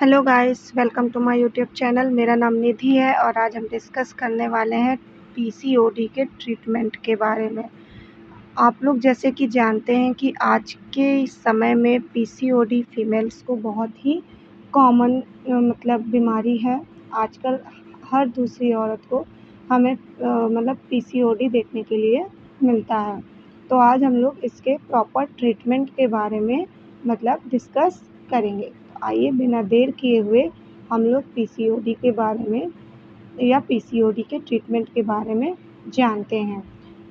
Hello guys, welcome to my YouTube channel. मेरा नाम निधि है और आज हम डिस्कस करने वाले हैं पीसीओडी के ट्रीटमेंट के बारे में। आप लोग जैसे कि जानते हैं कि आज के समय में पीसीओडी फीमेल्स को बहुत ही कॉमन मतलब बीमारी है। आजकल हर दूसरी औरत को हमें मतलब पीसीओडी देखने के लिए मिलता है। तो आज हम लोग इसके प्रॉपर ट्रीटमेंट के बारे में मतलब डिस्कस करेंगे। आइए बिना देर किए हुए हम लोग पीसीओडी के बारे में या पीसीओडी के ट्रीटमेंट के बारे में जानते हैं।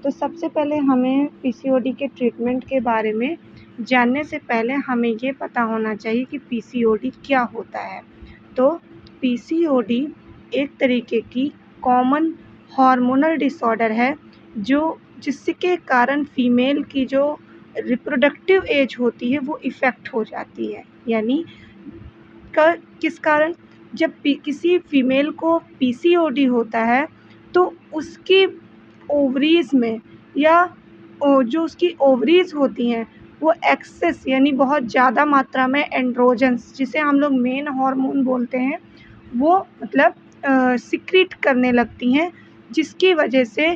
तो सबसे पहले हमें पीसीओडी के ट्रीटमेंट के बारे में जानने से पहले हमें ये पता होना चाहिए कि पीसीओडी क्या होता है। तो पीसीओडी एक तरीके की कॉमन हार्मोनल डिसऑर्डर है जिसके कारण फीमेल की जो रिप्रोडक्टिव एज होती है वो इफ़ेक्ट हो जाती है। यानी किस कारण, जब किसी फीमेल को पीसीओडी होता है तो उसकी ओवरीज़ में या जो उसकी ओवरीज़ होती हैं वो एक्सेस यानी बहुत ज़्यादा मात्रा में एंड्रोजन्स, जिसे हम लोग मेन हार्मोन बोलते हैं, वो मतलब सिक्रीट करने लगती हैं, जिसकी वजह से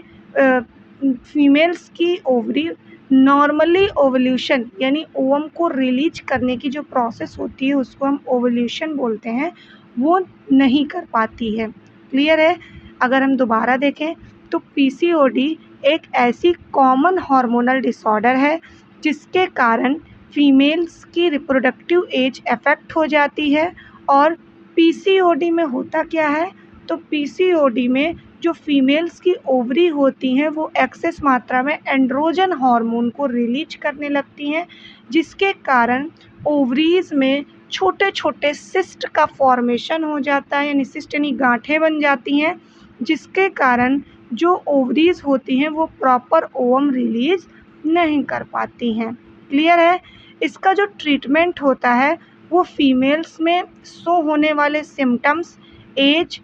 फीमेल्स की ओवरी नॉर्मली ओवल्यूशन यानी ओवम को रिलीज करने की जो प्रोसेस होती है उसको हम ओवल्यूशन बोलते हैं, वो नहीं कर पाती है। क्लियर है? अगर हम दोबारा देखें तो पीसीओडी एक ऐसी कॉमन हार्मोनल डिसऑर्डर है जिसके कारण फीमेल्स की रिप्रोडक्टिव एज अफेक्ट हो जाती है। और पीसीओडी में होता क्या है, तो पीसीओडी में जो फीमेल्स की ओवरी होती हैं वो एक्सेस मात्रा में एंड्रोजन हार्मोन को रिलीज करने लगती हैं, जिसके कारण ओवरीज में छोटे छोटे सिस्ट का फॉर्मेशन हो जाता है, यानी सिस्ट यानी गांठें बन जाती हैं, जिसके कारण जो ओवरीज होती हैं वो प्रॉपर ओवम रिलीज नहीं कर पाती हैं। क्लियर है? इसका जो ट्रीटमेंट होता है वो फीमेल्स में शो होने वाले सिम्टम्स, एज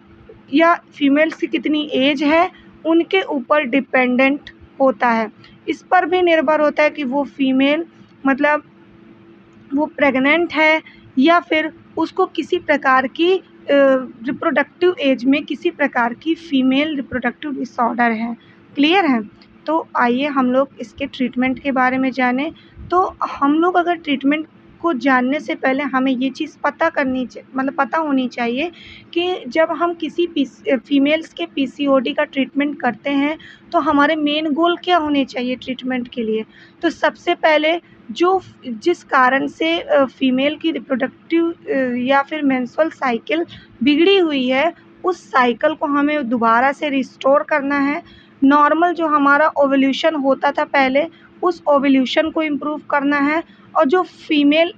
या फीमेल्स की कितनी एज है उनके ऊपर डिपेंडेंट होता है। इस पर भी निर्भर होता है कि वो फीमेल मतलब वो प्रेग्नेंट है या फिर उसको किसी प्रकार की रिप्रोडक्टिव एज में किसी प्रकार की फीमेल रिप्रोडक्टिव डिसऑर्डर है। क्लियर है? तो आइए हम लोग इसके ट्रीटमेंट के बारे में जानें। तो हम लोग अगर ट्रीटमेंट को जानने से पहले हमें ये चीज़ मतलब पता होनी चाहिए कि जब हम किसी फीमेल्स के पीसीओडी का ट्रीटमेंट करते हैं तो हमारे मेन गोल क्या होने चाहिए ट्रीटमेंट के लिए। तो सबसे पहले जिस कारण से फीमेल की रिप्रोडक्टिव या फिर मेंस्ट्रुअल साइकिल बिगड़ी हुई है, उस साइकिल को हमें दोबारा से रिस्टोर करना है। नॉर्मल जो हमारा ओवल्यूशन होता था पहले, उस ओवल्यूशन को इम्प्रूव करना है। और जो फीमेल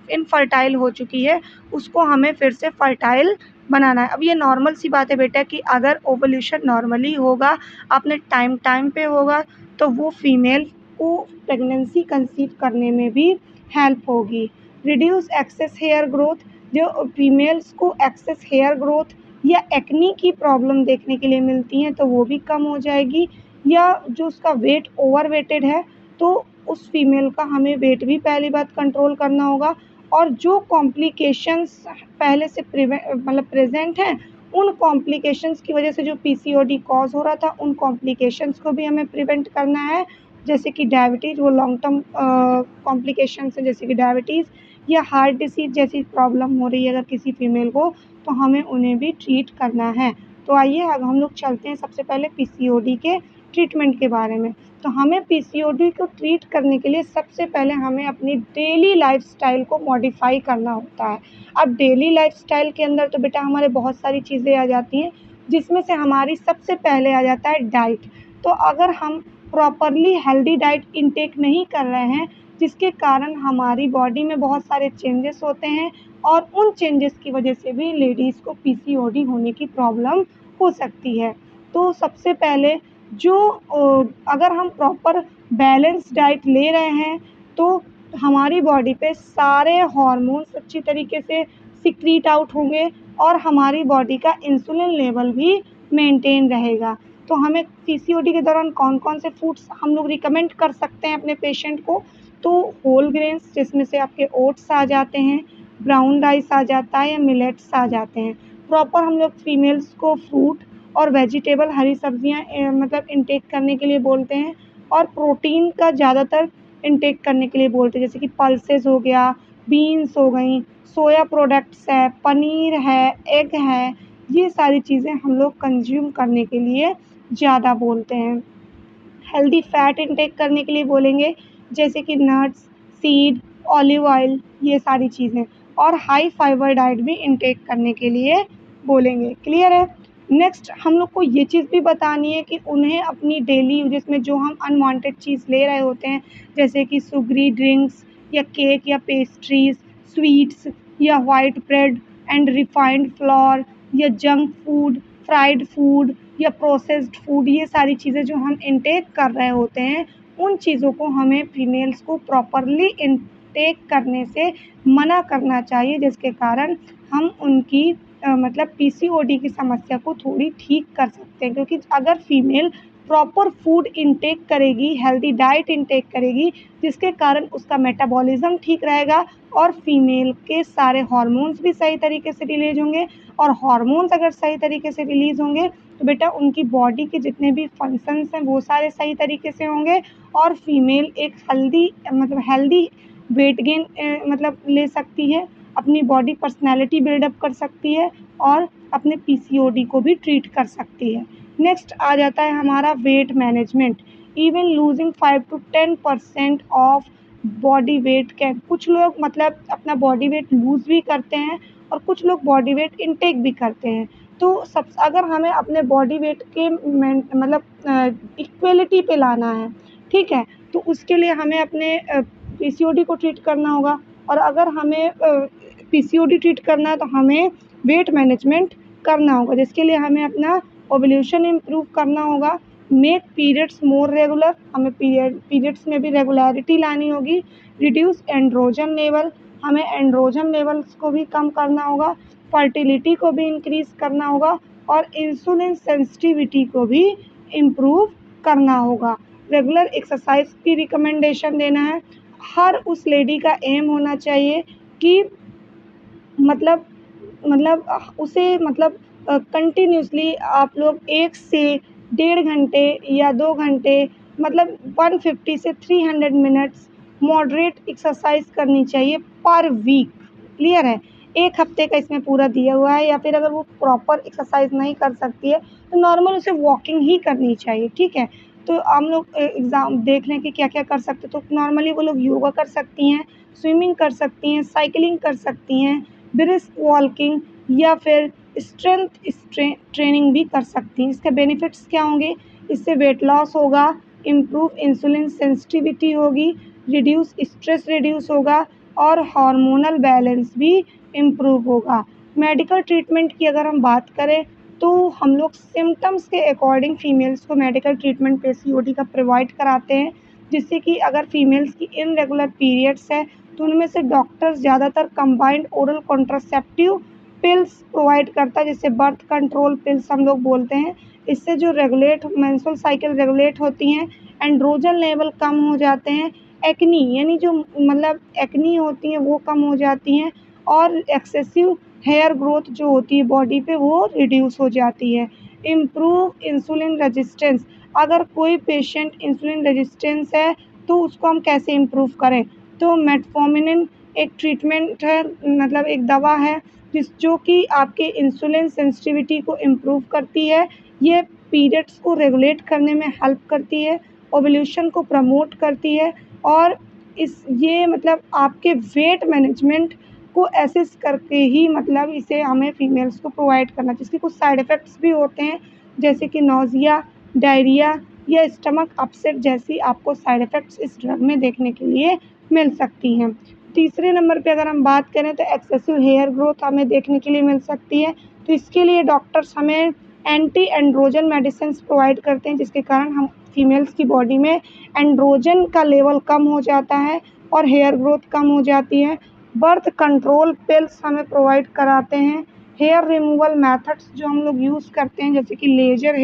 इनफर्टाइल हो चुकी है उसको हमें फिर से फर्टाइल बनाना है। अब ये नॉर्मल सी बात है बेटा कि अगर ओवल्यूशन नॉर्मली होगा, अपने टाइम पे होगा, तो वो फीमेल को प्रेगनेंसी कंसीव करने में भी हेल्प होगी। रिड्यूस एक्सेस हेयर ग्रोथ, जो फीमेल्स को एक्सेस हेयर ग्रोथ या एक्नी की प्रॉब्लम देखने के लिए मिलती हैं तो वो भी कम हो जाएगी। या जो उसका वेट ओवर वेटेड है तो उस फीमेल का हमें वेट भी पहली बात कंट्रोल करना होगा। और जो कॉम्प्लिकेशंस पहले से प्रेजेंट हैं, उन कॉम्प्लिकेशंस की वजह से जो पीसीओडी कॉज हो रहा था उन कॉम्प्लिकेशंस को भी हमें प्रिवेंट करना है। जैसे कि डायबिटीज़, वो लॉन्ग टर्म कॉम्प्लिकेशंस है, जैसे कि डायबिटीज़ या हार्ट डिसीज़ जैसी प्रॉब्लम हो रही है अगर किसी फीमेल को, तो हमें उन्हें भी ट्रीट करना है। तो आइए अब हम लोग चलते हैं सबसे पहले पीसीओडी के ट्रीटमेंट के बारे में। तो हमें पीसीओडी को ट्रीट करने के लिए सबसे पहले हमें अपनी डेली लाइफ़स्टाइल को मॉडिफ़ाई करना होता है। अब डेली लाइफ़स्टाइल के अंदर तो बेटा हमारे बहुत सारी चीज़ें आ जाती हैं, जिसमें से हमारी सबसे पहले आ जाता है डाइट। तो अगर हम प्रॉपरली हेल्दी डाइट इनटेक नहीं कर रहे हैं, जिसके कारण हमारी बॉडी में बहुत सारे चेंजेस होते हैं और उन चेंजेस की वजह से भी लेडीज़ को पीसीओडी होने की प्रॉब्लम हो सकती है। तो सबसे पहले अगर हम प्रॉपर बैलेंस डाइट ले रहे हैं तो हमारी बॉडी पे सारे हार्मोन्स अच्छी तरीके से सिक्रीट आउट होंगे और हमारी बॉडी का इंसुलिन लेवल भी मेंटेन रहेगा। तो हमें पीसीओडी के दौरान कौन-कौन से फूड्स हम लोग रिकमेंड कर सकते हैं अपने पेशेंट को, तो होल ग्रेन्स जिसमें से आपके ओट्स आ जाते हैं, ब्राउन राइस आ जाता है या मिलेट्स आ जाते हैं। प्रॉपर हम लोग फीमेल्स को फ्रूट और वेजिटेबल हरी सब्जियाँ मतलब इनटेक करने के लिए बोलते हैं और प्रोटीन का ज़्यादातर इनटेक करने के लिए बोलते हैं, जैसे कि पल्सेस हो गया, बीन्स हो गई, सोया प्रोडक्ट्स है, पनीर है, एग है, ये सारी चीज़ें हम लोग कंज्यूम करने के लिए ज़्यादा बोलते हैं। हेल्दी फैट इनटेक करने के लिए बोलेंगे, जैसे कि नट्स, सीड, ऑलिव ऑयल, ये सारी चीज़ें और हाई फाइबर डाइट भी इनटेक करने के लिए बोलेंगे। क्लियर है? नेक्स्ट हम लोग को ये चीज़ भी बतानी है कि उन्हें अपनी डेली यूजेस में जो हम अनवांटेड चीज़ ले रहे होते हैं, जैसे कि शुगरी ड्रिंक्स या केक या पेस्ट्रीज़, स्वीट्स या white bread and refined floor या जंक फूड, फ्राइड फूड या प्रोसेस्ड फूड, ये सारी चीज़ें जो हम इनटेक कर रहे होते हैं, उन चीज़ों को हमें फीमेल्स को प्रॉपरली इनटेक करने से मना करना चाहिए, जिसके कारण हम उनकी मतलब पीसीओडी की समस्या को थोड़ी ठीक कर सकते हैं। क्योंकि अगर फीमेल प्रॉपर फूड इनटेक करेगी, हेल्दी डाइट इनटेक करेगी, जिसके कारण उसका मेटाबॉलिज़्म ठीक रहेगा और फीमेल के सारे हार्मोन्स भी सही तरीके से रिलीज़ होंगे और हार्मोन्स अगर सही तरीके से रिलीज़ होंगे तो बेटा उनकी बॉडी के जितने भी फंक्शंस हैं वो सारे सही तरीके से होंगे और फीमेल एक हेल्दी वेट गेन मतलब ले सकती है, अपनी बॉडी पर्सनैलिटी बिल्डअप कर सकती है और अपने पीसीओडी को भी ट्रीट कर सकती है। नेक्स्ट आ जाता है हमारा weight management. Even losing 5 to 10% of body weight can, कुछ लोग मतलब अपना बॉडी वेट लूज़ भी करते हैं और कुछ लोग बॉडी वेट इनटेक भी करते हैं। तो सब अगर हमें अपने बॉडी वेट के इक्वलिटी पे लाना है, ठीक है, तो उसके लिए हमें अपने पीसीओडी को ट्रीट करना होगा और अगर हमें पीसीओडी ट्रीट करना है तो हमें वेट मैनेजमेंट करना होगा, जिसके लिए हमें अपना ओव्यूलेशन इम्प्रूव करना होगा, मेक पीरियड्स मोर रेगुलर, हमें पीरियड्स में भी रेगुलरिटी लानी होगी, रिड्यूस एंड्रोजन लेवल, हमें एंड्रोजन लेवल्स को भी कम करना होगा, फर्टिलिटी को भी इंक्रीज़ करना होगा और इंसुलिन सेंसिटिविटी को भी इम्प्रूव करना होगा। रेगुलर एक्सरसाइज की रिकमेंडेशन देना है। हर उस लेडी का एम होना चाहिए कि मतलब उसे कंटिन्यूसली आप लोग 1 से 1.5 घंटे या 2 घंटे मतलब 150 से 300 मिनट्स मॉडरेट एक्सरसाइज करनी चाहिए पर वीक। क्लियर है? 1 हफ्ते का इसमें पूरा दिया हुआ है या फिर अगर वो प्रॉपर एक्सरसाइज नहीं कर सकती है तो नॉर्मल उसे वॉकिंग ही करनी चाहिए, ठीक है? तो हम लोग एग्ज़ाम देख लें कि क्या-क्या कर सकते हैं, तो नॉर्मली वो लोग योगा कर सकती हैं, स्विमिंग कर सकती हैं, साइकिलिंग कर सकती हैं, ब्रिस्क वॉकिंग या फिर ट्रेनिंग भी कर सकती हैं। इसके बेनिफिट्स क्या होंगे? इससे वेट लॉस होगा, इम्प्रूव इंसुलिन सेंसिटिविटी होगी, स्ट्रेस रिड्यूस होगा और हार्मोनल बैलेंस भी इम्प्रूव होगा। मेडिकल ट्रीटमेंट की अगर हम बात करें तो हम लोग सिम्पटम्स के अकॉर्डिंग फीमेल्स को मेडिकल ट्रीटमेंट पीसीओडी का प्रोवाइड कराते हैं, जिससे कि अगर फीमेल्स की इर्रेगुलर पीरियड्स है तो उनमें से डॉक्टर्स ज़्यादातर combined oral contraceptive pills provide करता है, जिसे बर्थ कंट्रोल पिल्स हम लोग बोलते हैं। इससे जो मेंस्ट्रुअल साइकिल रेगुलेट होती हैं, एंड्रोजन लेवल कम हो जाते हैं, एक्नी यानी जो एक्नी होती हैं वो कम हो जाती हैं और एक्सेसिव हेयर ग्रोथ जो होती है बॉडी पे वो रिड्यूस हो जाती है। इम्प्रूव इंसुलिन रेजिस्टेंस, अगर कोई पेशेंट इंसुलिन रेजिस्टेंस है तो उसको हम कैसे इम्प्रूव करें? तो मेटफॉर्मिन एक ट्रीटमेंट है, एक दवा है जो कि आपके इंसुलिन सेंसिटिविटी को इम्प्रूव करती है। ये पीरियड्स को रेगुलेट करने में हेल्प करती है, ओव्यूलेशन को प्रमोट करती है और ये आपके वेट मैनेजमेंट को असिस्ट करके ही इसे हमें फीमेल्स को प्रोवाइड करना चाहिए। इसके कुछ साइड इफ़ेक्ट्स भी होते हैं, जैसे कि नौज़िया, डायरिया या स्टमक अपसेट जैसी आपको साइड इफ़ेक्ट्स इस ड्रग में देखने के लिए मिल सकती हैं। तीसरे नंबर पे अगर हम बात करें तो एक्सेसिव हेयर ग्रोथ हमें देखने के लिए मिल सकती है, तो इसके लिए डॉक्टर्स हमें एंटी एंड्रोजन मेडिसिन्स प्रोवाइड करते हैं, जिसके कारण हम फीमेल्स की बॉडी में एंड्रोजन का लेवल कम हो जाता है और हेयर ग्रोथ कम हो जाती है। बर्थ कंट्रोल पिल्स हमें प्रोवाइड कराते हैं। हेयर रिमूवल मेथड्स जो हम लोग यूज़ करते हैं, जैसे कि लेज़र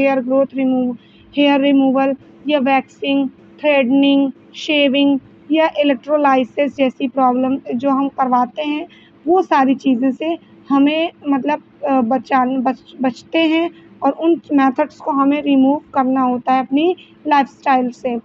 हेयर रिमूवल या वैक्सिंग, थ्रेडनिंग, शेविंग या इलेक्ट्रोलाइसिस जैसी प्रॉब्लम जो हम करवाते हैं, वो सारी चीज़ें से हमें मतलब बचते हैं और उन मेथड्स को हमें रिमूव करना होता है अपनी लाइफ़स्टाइल से।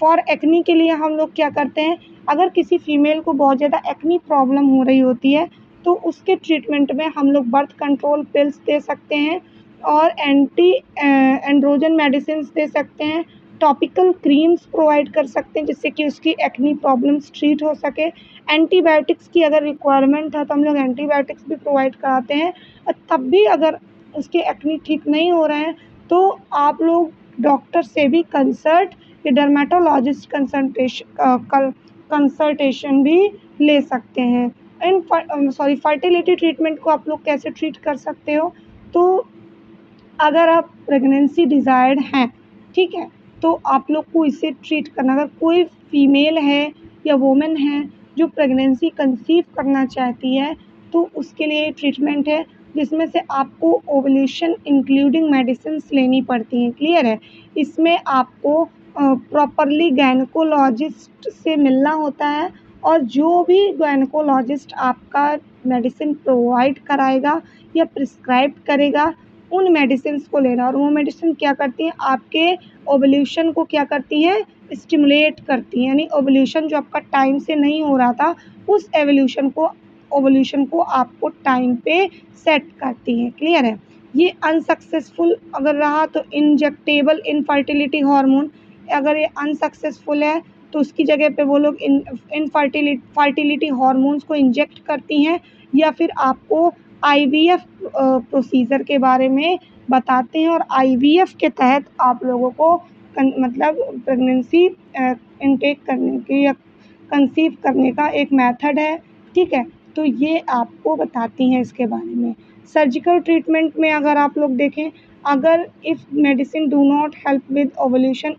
फॉर एक्ने के लिए हम लोग क्या करते हैं, अगर किसी फीमेल को बहुत ज़्यादा एक्ने प्रॉब्लम हो रही होती है, तो उसके ट्रीटमेंट में हम लोग बर्थ कंट्रोल पिल्स दे सकते हैं और एंड्रोजन मेडिसिन्स दे सकते हैं, टॉपिकल क्रीम्स प्रोवाइड कर सकते हैं जिससे कि उसकी एक्ने प्रॉब्लम्स ट्रीट हो सके। एंटीबायोटिक्स की अगर रिक्वायरमेंट है तो हम लोग एंटीबायोटिक्स भी प्रोवाइड कराते हैं, और तब भी अगर उसके एक्ने ठीक नहीं हो रहे हैं तो आप लोग डॉक्टर से भी कंसल्ट या डर्मेटोलॉजिस्ट कंसल्टेशन भी ले सकते हैं। फर्टिलिटी ट्रीटमेंट को आप लोग कैसे ट्रीट कर सकते हो, तो अगर आप प्रेगनेंसी डिज़ायर्ड हैं, ठीक है, तो आप लोग को इसे ट्रीट करना, अगर कोई फीमेल है या वुमन है जो प्रेगनेंसी कंसीव करना चाहती है, तो उसके लिए ट्रीटमेंट है जिसमें से आपको ओवुलेशन इंक्लूडिंग मेडिसिन्स लेनी पड़ती हैं, क्लियर है? इसमें आपको प्रॉपरली गायनेकोलॉजिस्ट से मिलना होता है, और जो भी गायनेकोलॉजिस्ट आपका मेडिसिन प्रोवाइड कराएगा या प्रिस्क्राइब करेगा, उन मेडिसिन्स को लेना। और वो मेडिसिन क्या करती हैं, आपके ओवुलेशन को क्या करती हैं, स्टिमुलेट करती हैं, यानी ओवुलेशन जो आपका टाइम से नहीं हो रहा था, उस ओवुलेशन को आपको टाइम पे सेट करती हैं, क्लियर है? ये अनसक्सेसफुल अगर रहा तो इंजेक्टेबल इनफर्टिलिटी हार्मोन, अगर ये अनसक्सेसफुल है तो उसकी जगह पे वो लोग फर्टिलिटी हार्मोन्स को इंजेक्ट करती हैं, या फिर आपको आईवीएफ प्रोसीजर के बारे में बताते हैं, और आईवीएफ के तहत आप लोगों को मतलब प्रेगनेंसी इनटेक करने की या कंसीव करने का एक मेथड है, ठीक है? तो ये आपको बताती हैं इसके बारे में। सर्जिकल ट्रीटमेंट में अगर आप लोग देखें, अगर if medicine do not help with ovulation,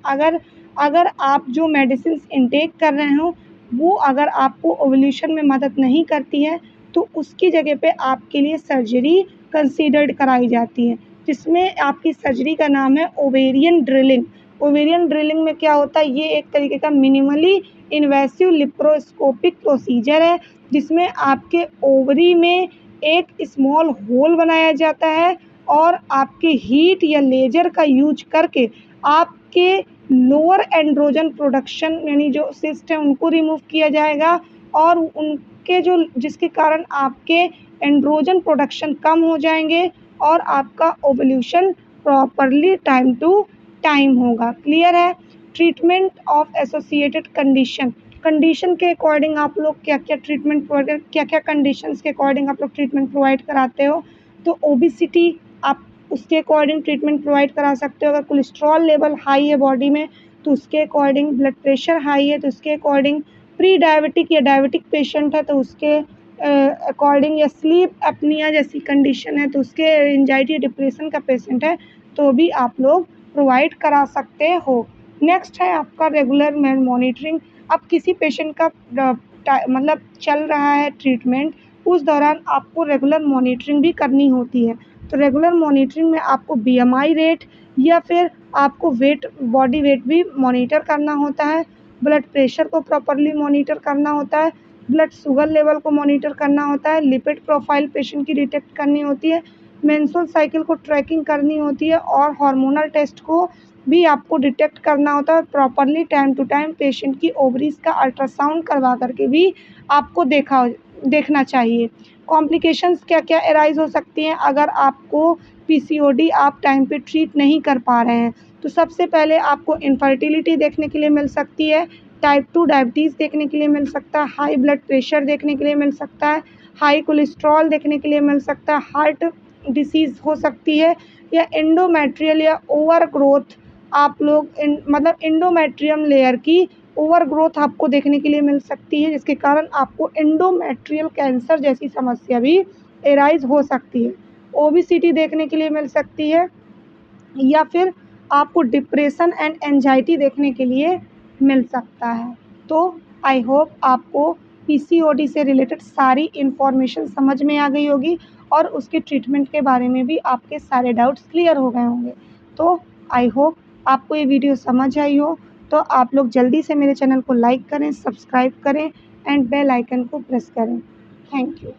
अगर आप जो मेडिसिन्स इनटेक कर रहे हो वो अगर आपको ओवुलेशन में मदद नहीं करती है, तो उसकी जगह पे आपके लिए सर्जरी कंसीडर्ड कराई जाती है, जिसमें आपकी सर्जरी का नाम है ओवेरियन ड्रिलिंग। ओवेरियन ड्रिलिंग में क्या होता है, ये एक तरीके का मिनिमली इन्वेसिव लिप्रोस्कोपिक प्रोसीजर है, जिसमें आपके ओवरी में एक स्मॉल होल बनाया जाता है और आपके हीट या लेजर का यूज करके आपके लोअर एंड्रोजन प्रोडक्शन यानी जो सिस्ट है उनको रिमूव किया जाएगा, और उनके जो जिसके कारण आपके एंड्रोजन प्रोडक्शन कम हो जाएंगे और आपका ovulation properly time to time होगा, क्लियर है? ट्रीटमेंट ऑफ एसोसिएटेड कंडीशन के अकॉर्डिंग आप लोग क्या क्या कंडीशंस के अकॉर्डिंग आप लोग ट्रीटमेंट प्रोवाइड कराते हो, तो ओबेसिटी आप उसके अकॉर्डिंग ट्रीटमेंट प्रोवाइड करा सकते हो। अगर कोलेस्ट्रॉल लेवल हाई है बॉडी में तो उसके अकॉर्डिंग, ब्लड प्रेशर हाई है तो उसके अकॉर्डिंग, प्री डायबिटिक या डायबिटिक पेशेंट है तो उसके अकॉर्डिंग, या स्लीप एपनिया जैसी कंडीशन है तो उसके, एंजाइटी डिप्रेशन का पेशेंट है तो भी आप लोग प्रोवाइड करा सकते हो। नेक्स्ट है आपका रेगुलर मॉनिटरिंग। अब किसी पेशेंट का मतलब चल रहा है ट्रीटमेंट, उस दौरान आपको रेगुलर मॉनिटरिंग भी करनी होती है। तो रेगुलर मॉनिटरिंग में आपको बीएमआई रेट या फिर आपको बॉडी वेट भी मॉनिटर करना होता है, ब्लड प्रेशर को प्रॉपरली मॉनिटर करना होता है, ब्लड शुगर लेवल को मॉनिटर करना होता है, लिपिड प्रोफाइल पेशेंट की डिटेक्ट करनी होती है, मेंस्ट्रुअल साइकिल को ट्रैकिंग करनी होती है, और हार्मोनल टेस्ट को भी आपको डिटेक्ट करना होता है। Properly time to time patient की ओवरीज का अल्ट्रासाउंड करवा करके भी आपको देखना चाहिए। कॉम्प्लिकेशंस क्या क्या अराइज हो सकती हैं अगर आपको पीसीओडी आप टाइम पे ट्रीट नहीं कर पा रहे हैं, तो सबसे पहले आपको इनफर्टिलिटी देखने के लिए मिल सकती है, टाइप 2 डायबिटीज़ देखने के लिए मिल सकता है, हाई ब्लड प्रेशर देखने के लिए मिल सकता है, हाई कोलेस्ट्रॉल देखने के लिए मिल सकता है, हार्ट डिसीज़ हो सकती है, या एंडोमेट्रियल या ओवर ग्रोथ आप लोग मतलब एंडोमेट्रियम लेयर की ओवर ग्रोथ आपको देखने के लिए मिल सकती है, जिसके कारण आपको एंडोमेट्रियल कैंसर जैसी समस्या भी एराइज हो सकती है। ओबेसिटी देखने के लिए मिल सकती है, या फिर आपको डिप्रेशन एंड एंजाइटी देखने के लिए मिल सकता है। तो आई होप आपको पीसीओडी से रिलेटेड सारी इन्फॉर्मेशन समझ में आ गई होगी, और उसके ट्रीटमेंट के बारे में भी आपके सारे डाउट्स क्लियर हो गए होंगे। तो आई होप आपको ये वीडियो समझ आई हो, तो आप लोग जल्दी से मेरे चैनल को लाइक करें, सब्सक्राइब करें एंड बेल आइकन को प्रेस करें। Thank you.